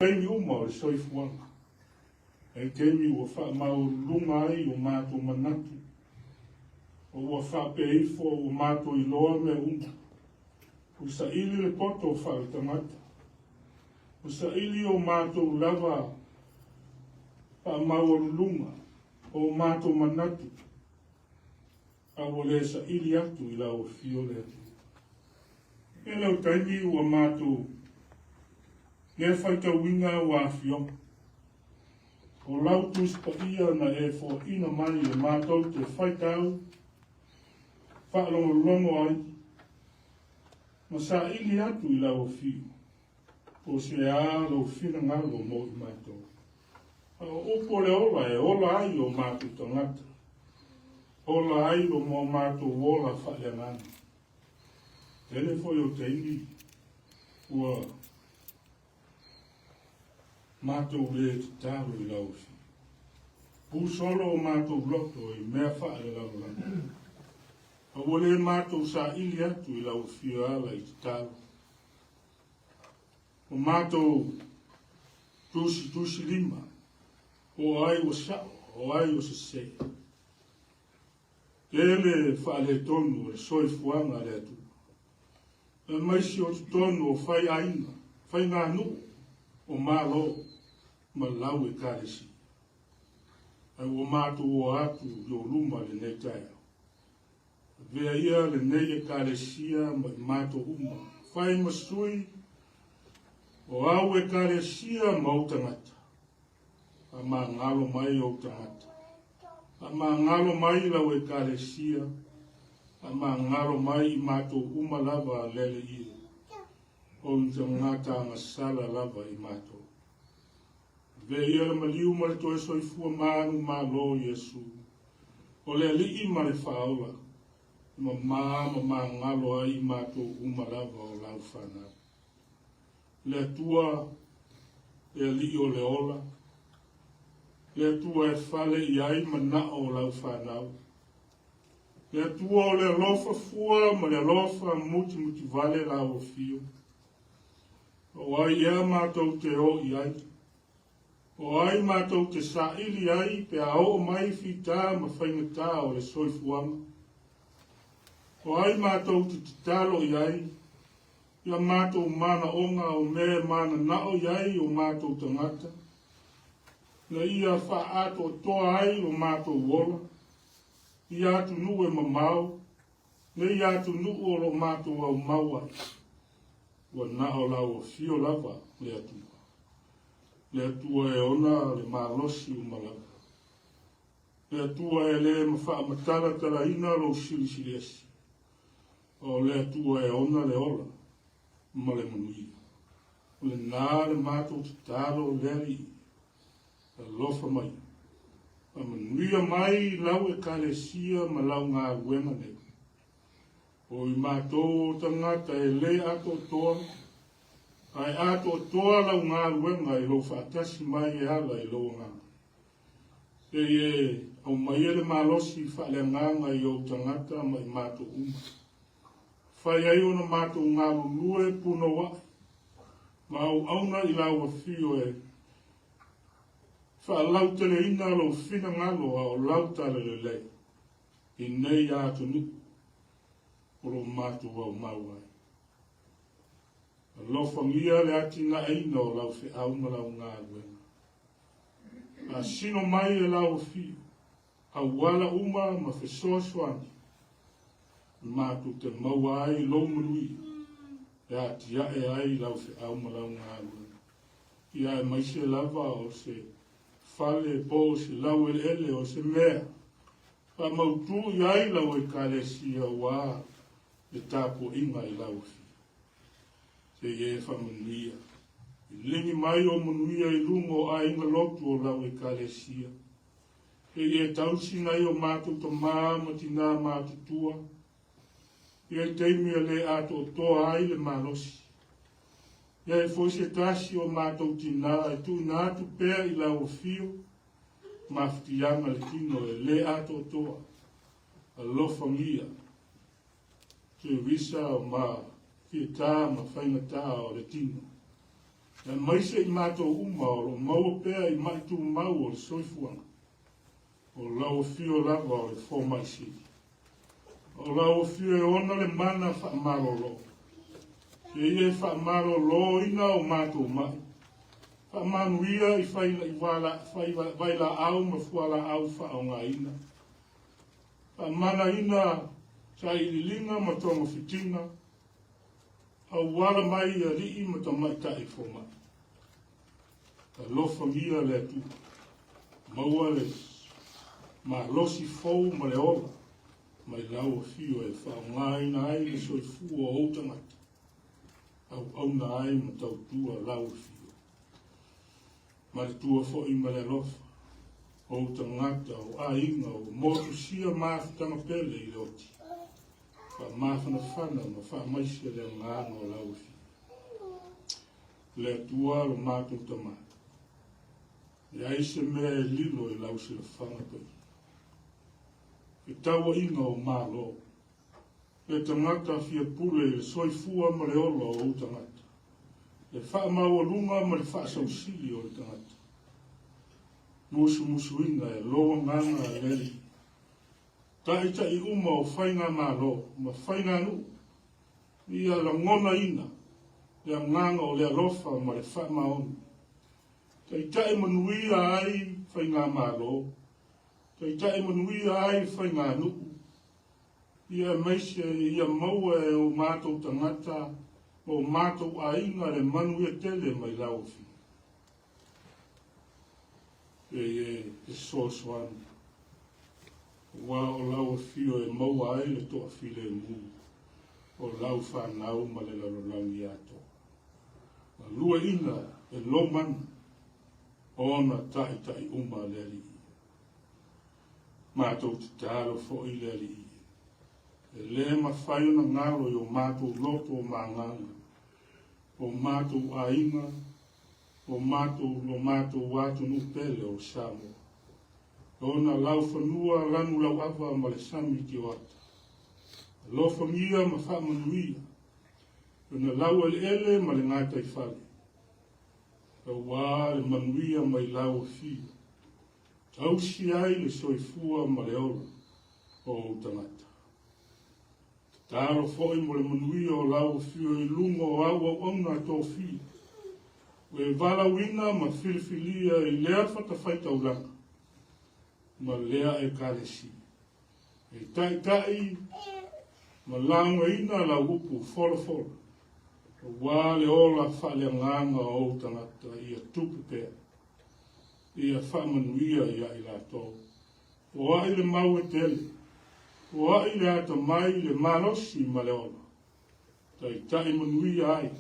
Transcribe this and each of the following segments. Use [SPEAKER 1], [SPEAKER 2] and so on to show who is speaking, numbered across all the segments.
[SPEAKER 1] Kemi uma o le soifuanga. E kemi ua wha maurunga ai o mātou manatu. O ua wha peifo o mātou iloa me uma. Usa ili le poto o wha tangata. Usa ili o mātou lava wha maurunga o mātou manatu. A wale sa ili atu ila o fio le atu. E leo taimi ua mātou ne whaita winga wa fio. O lautus pa ia na e fo ina mai e mātou te whaita au. Whaalongo longo ai. Ma sa ili atu ila o fio. O se a lo fina ngalo mo i mātou. O pole ola e ola ai o mātou tangata. Ola ai o mo mātou ola whaeangana. Tene foi o teini ua mātou le te tāro i lauwhi. Pūsolo o mātou loto i mea wha e laurana. A wale mātou sa ili atu i lauwhi ala i te tāro. O mātou tusi lima. O ai o sao, o ai o se se. Ele wha le tonu e soifuanga le atu. E maisi o tonu o whai aina, whai ngā nu o mālo. Ma lau e karesi. Ai o mātou o atu i o luma le nei taia. Vea ia le nei e karesia ma i mātou uma. Whai masui o au e karesia ma o tangata. A mā ngalo mai o tangata. A mā ngalo mai lau e karesia. A mā ngalo mai i mātou uma lava lele ia. O i ngata ngasala lava i mātou. Ve ia le maliu ma le toe soifua manu malo Yesu. O le alii ma le whaola. Ma ngalo ai mātou umalava o lau whanau. Le atua e alii o le ola. Le atua e whale i ai mana o lau whanau. Le atua o le alofa fua ma le alofa muti vale lau o fio. O ai ea mātou te o i ai. O ai mātou te saili ai pe a o mai fita ma whaingata o le soifuanga. O ai mātou te talo i ai. Ia mātou mana onga o me mana nao i ai o mātou tangata. Na ia wha ato toa ai o mātou wola. Ia atu nu e mamau. Na ia atu nu o lo mātou au maua. Wa nao lau o fio lava le atu. Le atua e ona le malosi o malaka. Le atua e le mawha matala tala ina lo sili esi. O le atua e ona le ola. Ma le manuia. O le nā le mātou te talo leri. A lofa mai. A manuia mai lau e kalesia ma lau ngā ruenga ne. O i mātou tangata e le ato toa. Ai ato toa lau ngā ruenga i lo whaatasi mai e ala i lo ngā. E au mai ele malosi whaale nganga i o tangata mai mātou uma. Whai ai ona mātou ngā lue puno wa. Ma au auna i lau a fio e. Whaalau tele ina lo whina ngalo a o lau tale le lei. I nei ato nu. O lo mātou au mauai. Lo fangia le ati na eina o lau whi auna lau ngā ruenga. A sino mai e lau fio. A wala uma ma whesoa soani. Mātu te maua ai lo manui. E ati e ai lau whi auna lau ngā ruenga. Ia e maise lava o se fale po se lau ele o se mea. Pa mautu i ai lau e kalesia wā. E tapo inga i lau fio. Se ye whamanuia. I lingi mai o manuia i lungo a inga lotu o lau e kalesia. E ye tausi nai o mātou to māma tina mātou tua. E teimi le ato o toa ai le malosi. E foi se tasi o mātou tina e tu nātu pēr i lau o fio. Maftianga le tino e le ato o toa. A lo familia. Te visa o maa. Ki tā ma whainga tā o le tino. E mai se I mātou uma o lo maua pēa I mai tu mau o le soifuanga. O lau fio lava o le fōmai si. O lau fio e ona le mana wha marolo. Se ie wha marolo ina o mātou mai. Wha manuia I waila au ma fuala au wha o ngā ina. Wha mana ina sa I linga ma tonga fitina. Au wala mai a rii ma ta mai tai fōmai. Ka lofa mia le tu. Maua le ma losi fou ma le ola. Mai lau fio e wha ngaina ai le soi fua o tangata. Au na ai ma tau tua lau fio. Ma le tua fo I ma le lofa. O tangata o a inga o motu sia mafutanga pele I le oti. Wha mafana whana ma wha maisia le ngāna o lau fio. Le tua lo mātou tamata. Ia ise mea e lilo I lau se le whanga pai. E taua inga o mālo. E tangata fia pule le soifua ma le olo o tangata. E wha maua lunga ma le wha sausili o le tangata. Musu inga e loa nganga e leli. Ta I uma o whainga mālo, ma whainga nu. Ia la ngona ina. Lea nganga o lea lofa ma le wha maonu. Tai manuia ai whainga mālo. Tai manuia ai whainga nuku. Ia meise, ia maua e o mātou tangata, o mātou ainga le manuia tele mai lauwhi. E soasoani. Wa o lau fio e maua ai le toa file e mu. O lau whanau ma le lalolangi ato. Lua ina e loman. Ona tai uma leri. Mātou te tālo fo I leri. E le mawhai na ngaro I o mātou loto o mānganga. O mātou ainga. O mātou watu nu pele o Samoa. Ona lau whanua ranu lau awa ma le sami ki wata. Lo whamia ma whamanuia. Ona lau ele ma le ngātai whale. Wā le manuia mai lau fia. Tausi ai le soifua ma le ola o tangata. Tāro foi mo le manuia o lau fia I lunga o awa ona tō fia. We vala wina ma filifilia I lea whakawhaita uranga. Ma lea e karesi. E tai ma langa ina la upu fora. Wā le ola whale nganga o tangata ia tupu pēr. Ia whamanuia ia I lato. O ai le mau e tele. O ai le ata mai le malosi ma le ola. Tai manuia ai.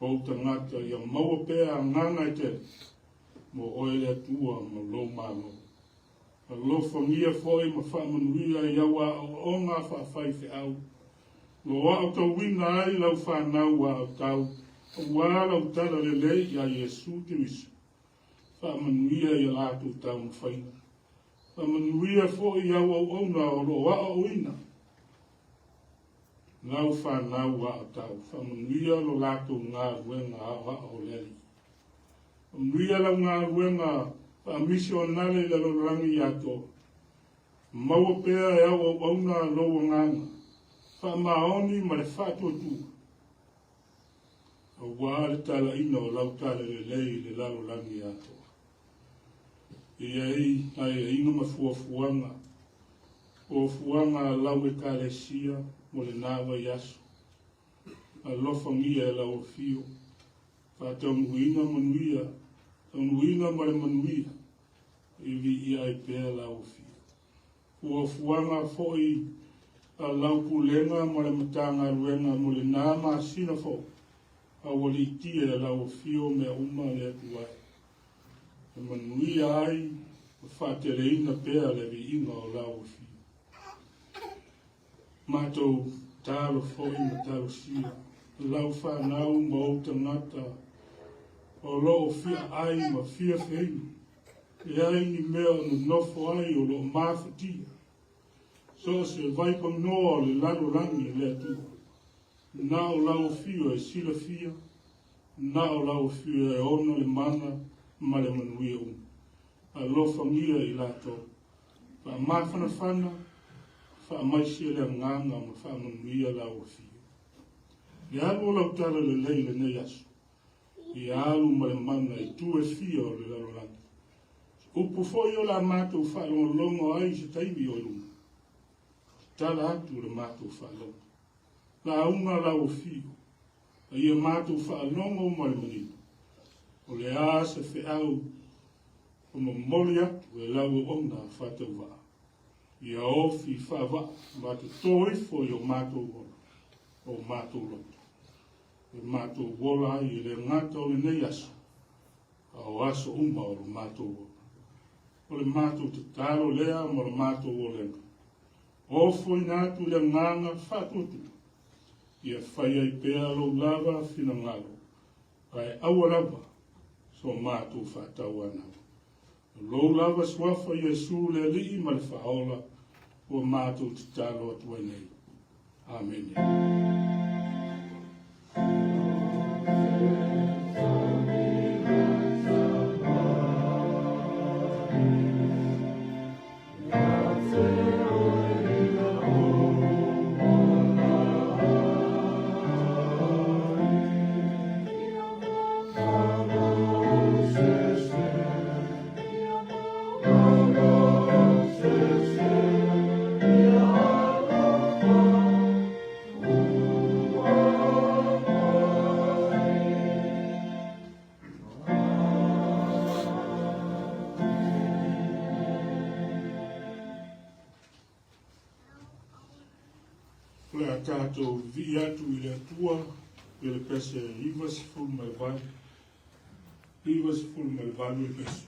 [SPEAKER 1] O tangata ia mau pēr nganga e tele. Mo oe le atua ma lo malo. A lo whangia foi ma whamanuia ia wā o ngā whawhaife au. Lo au tau wina ai lau whanau wa au tau. Wā lau tala le lei ia Iesu te wisu. Whamanuia ia lātou tau ma whaina. Whamanuia fo I au au na o lo wa au ina. Lau whanau wa au tau. Whamanuia lo lātou ngā ruenga a wa au leli. Whamanuia lau ngā ruenga whamisi o nale le lo rangi ato. Maua pēa e au au na lo nganga. Whamaoni ma le whātua tū. A wā le tala ina o lau tala le lei le lalo langi ato. Ia ai e ino ma fuafuanga. O fuanga lau e kālesia mo le nāwa yasu. A lofa ngia e lau fio. Whātau nuina manuia. Tau nuina ma le manuia. Iwi ia e pēa lau fio. Fuafuanga foi a lau pulenga mo le matanga ruenga mo le nāma sina fo. A wali tia e lau fio me uma le atuai. E manuia ai, whātere ina pēa le vi inga o lau fio. Mātou tālo foi ma tālo sia. Lau whanau ma o tangata. O loo fia ai ma fia feini. E ai ni mea no nofo ai o lo mawhatia. So se vai pang noa le lalo rangi le atua. Nā o lau fio e sila fia. na o lau whiu e ono le mana ma le manuia umu. A lofa ngia I lato. Fa mafana fana, fa maisia le nganga ma fa manuia lau whiu. Le alu lau tala le leile ne yasu. I alu ma le mana I tu e fia o le lalolaki. Upu foi o la mātou whaalongo ai se taimi o lunga. Tala atu le mātou whaalongo. La unga lau whiu. A ia mātou whaalongo ma le manito. O le asa whiau o ma moli atu e lau onga whatau waa. Ia ofi whawa ma te toi foi o mātou wola. O mātou loto. E mātou wola I le ngata o le nei aso. A o aso uma o le mātou wola. O le mātou te taro lea mo le mātou o lenga. O foi nātu le nganga whatutu. Ia whai ai pēa lo lava whina ngalo. Ai aua lava so mātou whatau ana. Lo lava swafa Iesu le li ma le whaola o mātou te taro atua nei. Amen. Tātou vi atu I le atua, I le pese rivas fulu mai valu. Rivas fulu mai valu le pese.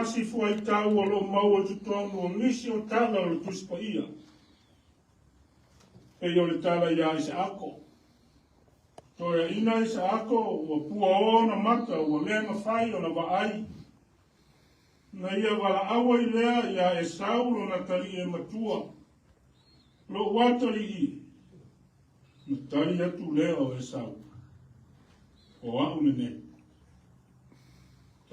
[SPEAKER 1] Si fuai tau o lo mau o tutonu o nisi o tala o le tuspa ia. E o le tala ia isa ako. Toia ina isa ako o pua o na mata o lea na whai o na waai. Na ia wala awa I lea ia e saulo na tali e matua. Lo watari I. Na tali atu lea o e sau. O au nene.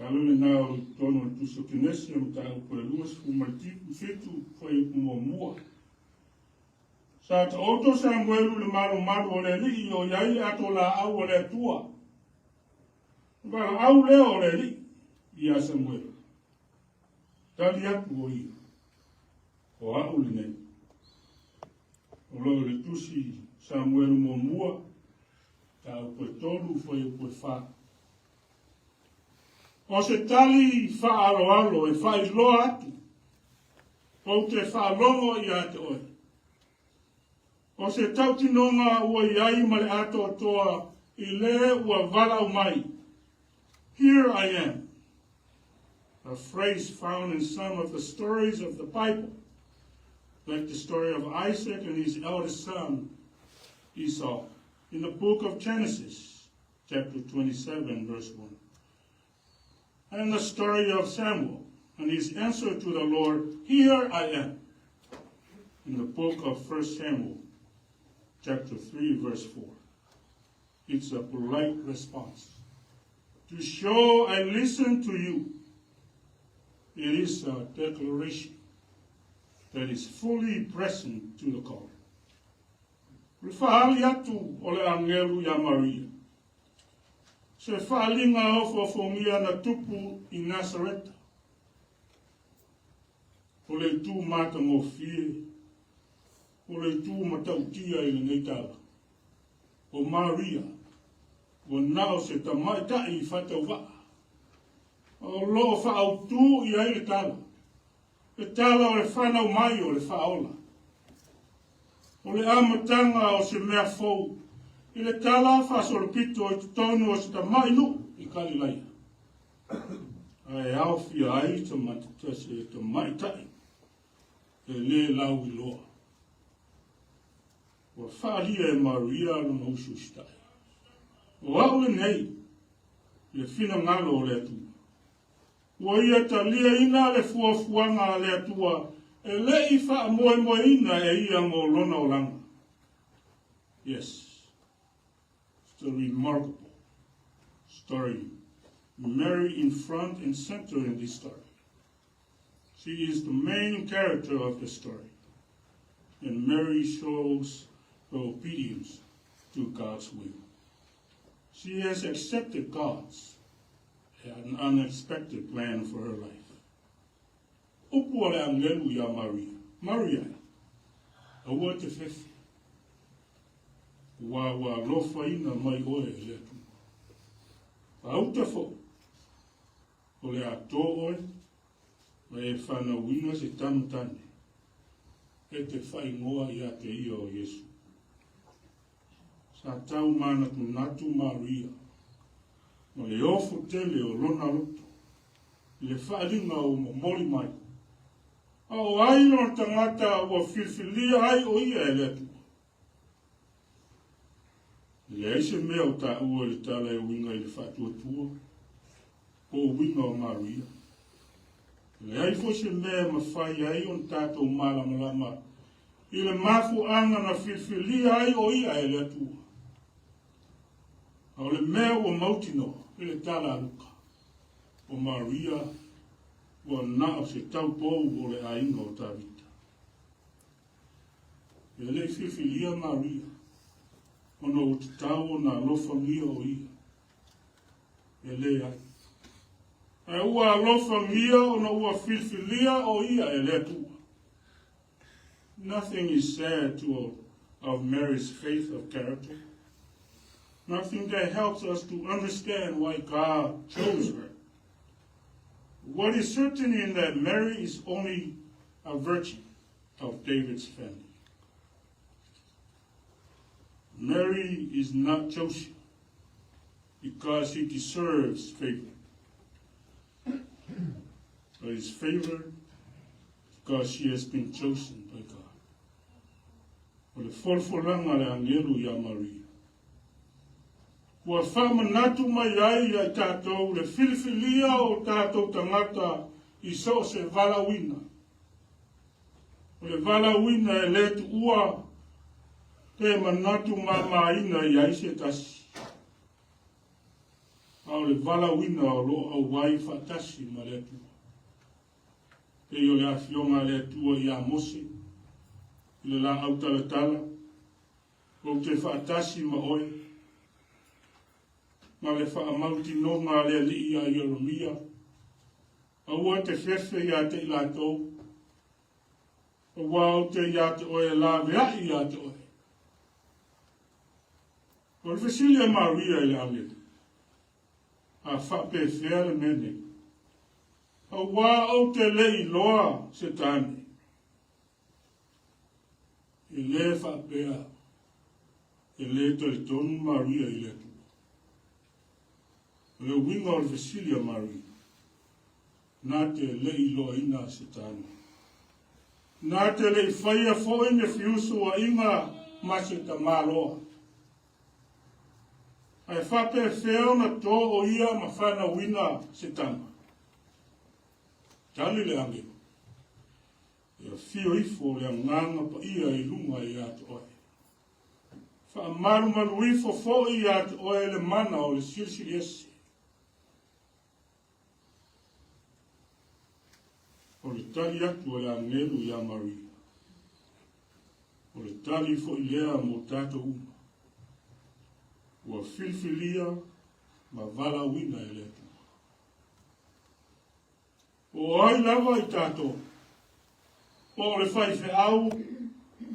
[SPEAKER 1] Talo le nā o tono le tuso kinesi o ta o le luas fu maltipu fetu foi mua. Sa ta oto sa mwelu le maru o le li o yai ato la au o le atua. Wala au leo o le li I a sa mwelu. Tali atu o I. O au le ne. O lo le tusi sa mwelu mua. Ta o koe tolu foi o koe wha. O se tali whaaro alo e whai loa atu. o te whaalongo i ate oi. O se tautinonga ua iai ma le ato atoa I le ua vala mai. Here I am. A phrase found in some of the stories of the Bible, like the story of Isaac and his eldest son, Esau, in the book of Genesis, chapter 27, verse 1. And the story of Samuel and his answer to the Lord, here I am, in the book of 1 Samuel, chapter 3, verse 4. It's a polite response. To show I listen to you, it is a declaration that is fully present to the call. Rifahali atu ole angelu ya Maria. Se whaalinga ofo fongia na tupu I Nazareta. Ole tu mata mo fie. Ole tu matautia I neitala. O Maria. O nao se tamaita I whatauwa. O loo whaautu I aile tala. E tala o le whanau mai o le whaola. O le amatanga o se mea fau. I le tala whasolopito I tutonu o se tamainu I Kalilaia. Ai au fia ai ta matata se tamaitai. E le lau I loa. O whaalia e Maria no nausu stai. O au le nei. Le fina ngalo o le atu. Ua ia ta lia ina le fuafuanga le atua, e le I wha moe ina e ia ngō lona o langa. Yes, it's a remarkable story. Mary in front and center in this story. She is the main character of the story. And Mary shows her obedience to God's will. She has accepted God's an unexpected plan for her life. Upu ole angelu ya Maria. Maria, aua te fefe. Wa lofa ina mai oe le tu. Au te fo. Ole ato oe, ma e whana wina se tamutane. E te whai ngoa ia te ia o Yesu. Sa tau mana tu natu Maria. O le ofu tele o lona loto, le whaalinga o mori mai. O ai no tangata o whiwhilia ai o ia e letu. Le aise mea o ta ua le tala e winga I le whaatua tua, o winga o Maria. Le ai fo se mea mawhai ai on tātou malamalama, I le mafu anga na whiwhilia ai o ia e letu. O le mea o mautino, I le tala aluka. O Maria, o na o se tau pou o le ainga o tawita. E le whiwhilia Maria, o no o te tau o na lofa mia o ia. E le ai. E ua lofa mia o na ua whiwhilia o ia e le tua. Nothing is said of Mary's faith of character. Nothing that helps us to understand why God chose her. What is certain in that Mary is only a virgin of David's family. Mary is not chosen because she deserves favor, but is favored because she has been chosen by God. O le folfolanga le angelu ya Maria. Kua whamanatu mai ai ai tātou le whiwhilia o tātou tangata I so se valawina. O le valawina e letu ua te manatu mamaina I ai se tasi. Au le valawina o lo au wai whatasi ma letu. Te o le awhionga letua I a mose. Le la au talatala. O te whatasi ma oi. Ma le whaamauti nonga le li a Jeremia. Aua te whewhe ia te ilatou. Aua o te ia te oe la mea ia te oe. O le Vesilia Maria I ale. A whape whea le mene. Aua o te lei loa se tane. e le whapea, e le tole tonu Maria i le tu. Le winga o le Vasilia Maria, nā te le i loa ina se tāna. Nā te le i whaia fōi ne fiusu a inga mase ta māloa. Ai whape wheo na tō o ia ma whana wina se tama. Tali le ange. Ia fio ifo le nganga pa ia i lunga i atu oe. Wha maru ifo fo i atu oe le mana o le sirisi esi. O le tali atu o le angelu ia Maria. O le tali fo i lea mo tato uma. Ua filfilia ma vala wina e le tu. O ai lava i tato. O le whaife au.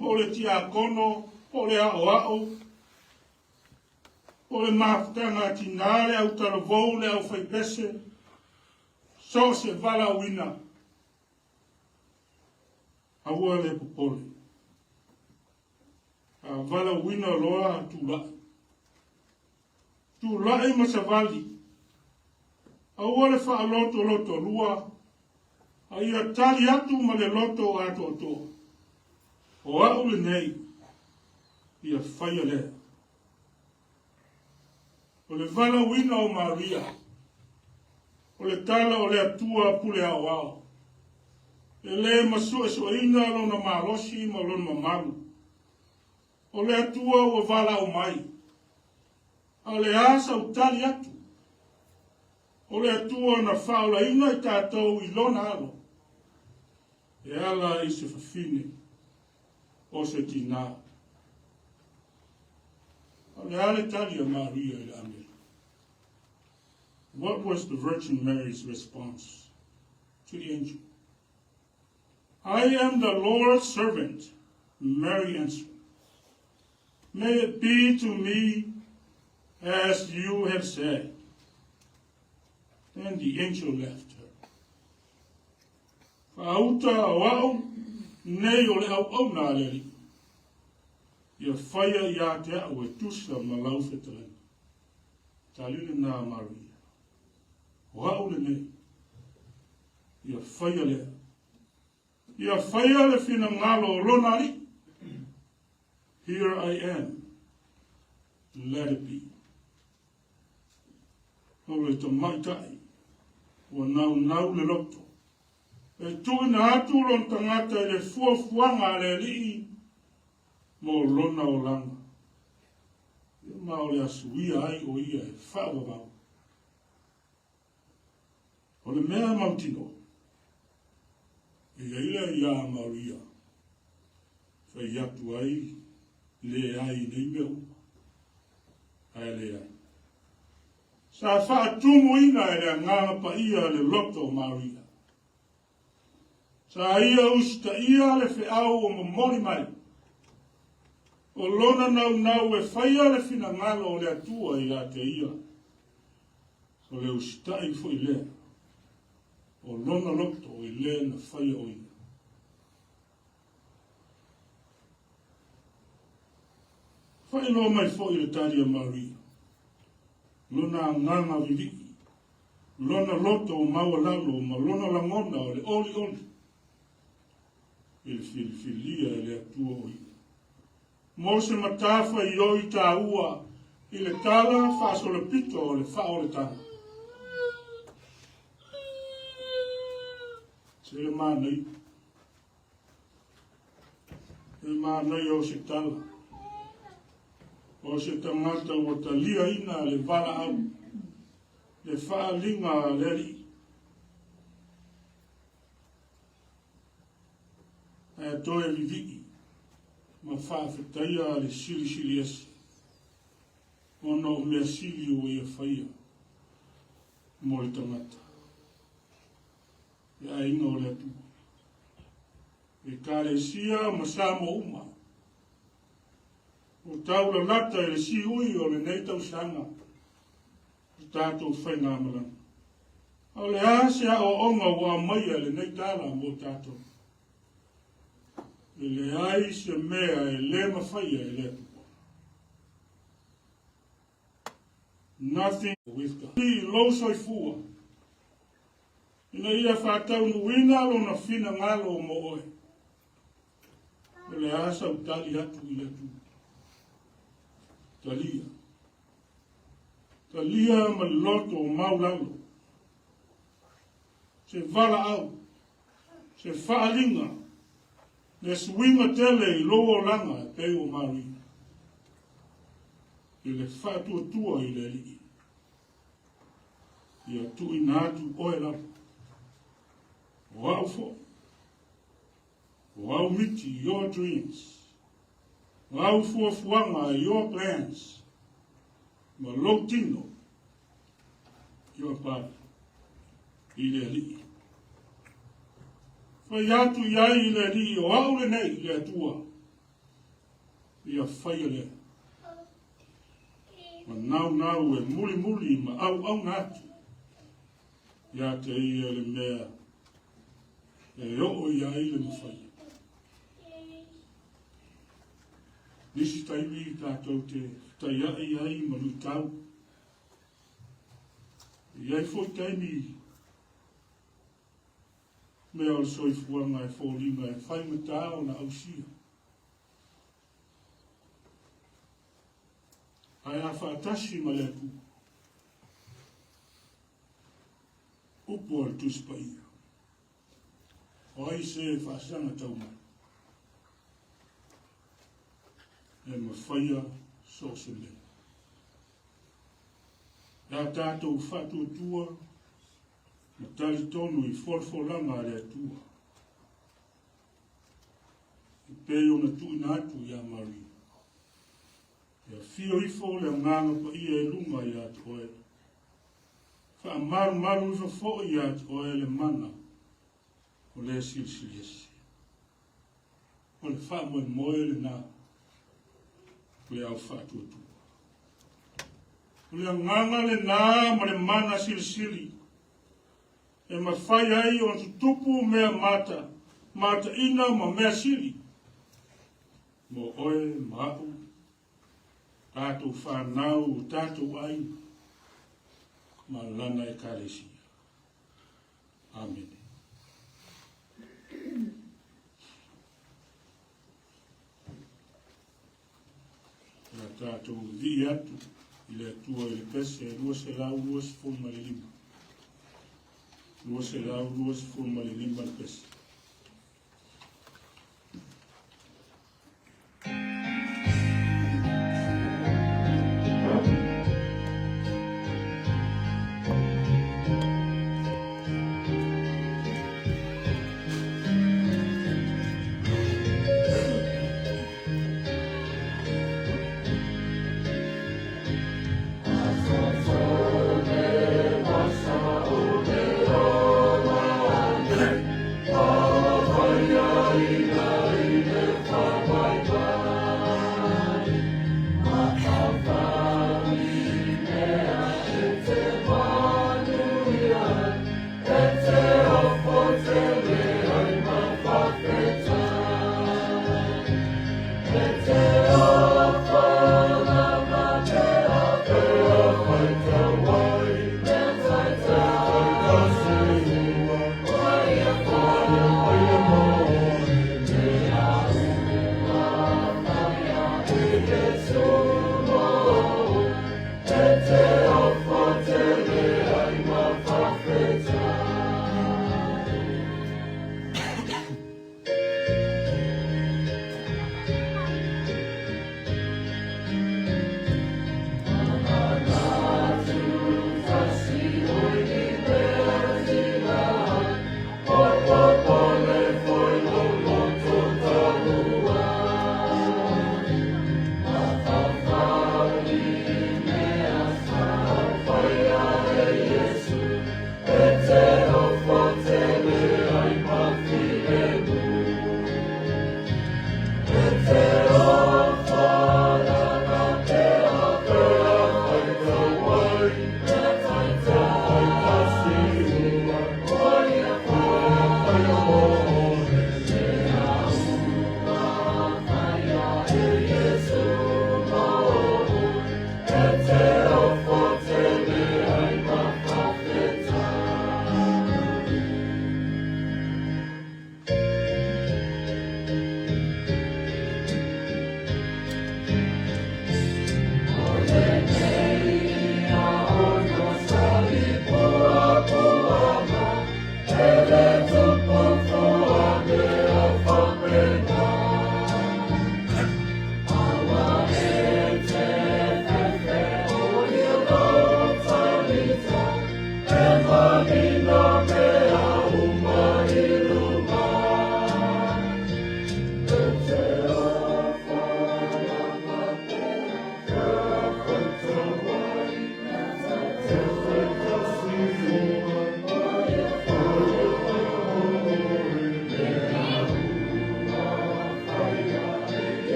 [SPEAKER 1] O le tia kono. O le ao. O le mafutanga tinare au taravou le au whaipese. So se vala wina. Aua le popole. A vala wina loa tula. Tula e masavali. Aua le wha loto lua. A ia tali atu ma le loto ato ato. O au le nei. Ia whaia lea. O le vala wina o Maria. O le tala o le atua pule au au. E le masu e so inga lona marosi ma lona mamaru. O le atua o vala o mai. A le asa o tali atu. O le atua na whaula inga i tātou i lona alo. E ala i se whawhine. O se tina. O le ale tali a Maria i le amere. What was the Virgin Mary's response to the angel? I am the Lord's servant, Mary answered. May it be to me as you have said. And the angel left her. Whauta awau, nei o le au nā leri. Ia whaia ia te au e tusa ma lau whetaren. Talile nā Maria. Wau le nei. Ia whaia lea. Ia whaia le whina ngalo ronari. Here I am. Let it be. O le to maitai. O nau le loto. E tui na atu lon tangata e le fuafuanga le lii. Mo lona o langa. Ia mao le asuia ai o ia e whaawawau. O le mea mautino. Ia ia Maria. Whai atu ai. Le ai nei meu. Ai le ai. Sa whaatumu ina e le nganga pa ia le loto Maria. Sa ia usta ia le whiau o mamori mai. O lona nau e whaia le whina ngalo o le atua i a te ia. O le usta i fo i lea. O lona loto i lea na whaia o ia. Whaino mai fo i le taria Maria. Lona nganga viviki. Lona loto o maua lalo ma lona langona o le oli. I le filifilia e le atua o ia. Mo se matafa i oi tā ua i le tala whaso le pito o le whao le tala. Se le mānei. Le mānei o se tala. O se tangata o talia ina le vala au. Le wha linga le ri. E toe viviki. Ma whaafetaia le sili esi. Ono o mea sili o ia whaia. Mo le tangata. E a inga o le atu. E kare sia ma samo uma. O taula lata e le si ui o le neitau sanga. O tātou whainga amalang. O le asea o onga wa maia le neitala mo tātou. e le ai se mea e le mawhaia e le atua. Nothing with God. Ti lo soifua. Ina ia whātau nuina lo na whina ngalo o mo oe. E le asa utali atu i le tu. Talia. Talia ma loto o maulalo. Se vala au. Se whaalinga. Le suinga tele i loo langa e peo mari. I le whātua tua i le li. Ia tu inatu oe lapu. Wow for. Wow miti your dreams. Wow for fuanga your plans. Malotino your part. Ile li. Fai atu iai ile li o aule nei le atua. Ia fai le. Ma nau e muli ma au natu. Ia te ia le mea. E o iai le mawhai. Nisi taimi tātou te taiai ai manu tau. Iai fo taimi mea o soifuanga e fōlinga e whai matao na ausia. Ai a whaatasi ma le tu. Upo al tuspa ia. O ai se whaasanga tau mai. E mawhaia so se le. Ia tātou whātua tua, na tali tonu i wholwholanga a rea tua. I peo na tuina atu ia mari. Ia fio ifo le nganga pa ia e lunga ia atu oe. Wha maru ifo fo ia atu oe le mana. O le silsilesi. O le wha moe le nā. O le au whātua tua. O le nganga le nā ma le mana silsili. E ma whai ai o tutupu mea mata. Mata ina ma mea sili. Mo oe mau. Tātou whanau, tātou ai. Ma lana e kāresia. Amen. Ia tātou vi atu, i le atua i le pese, lua se lau, lua se fuma le lima. Lua se lau, lua se fuma le lima le pese.
[SPEAKER 2] Better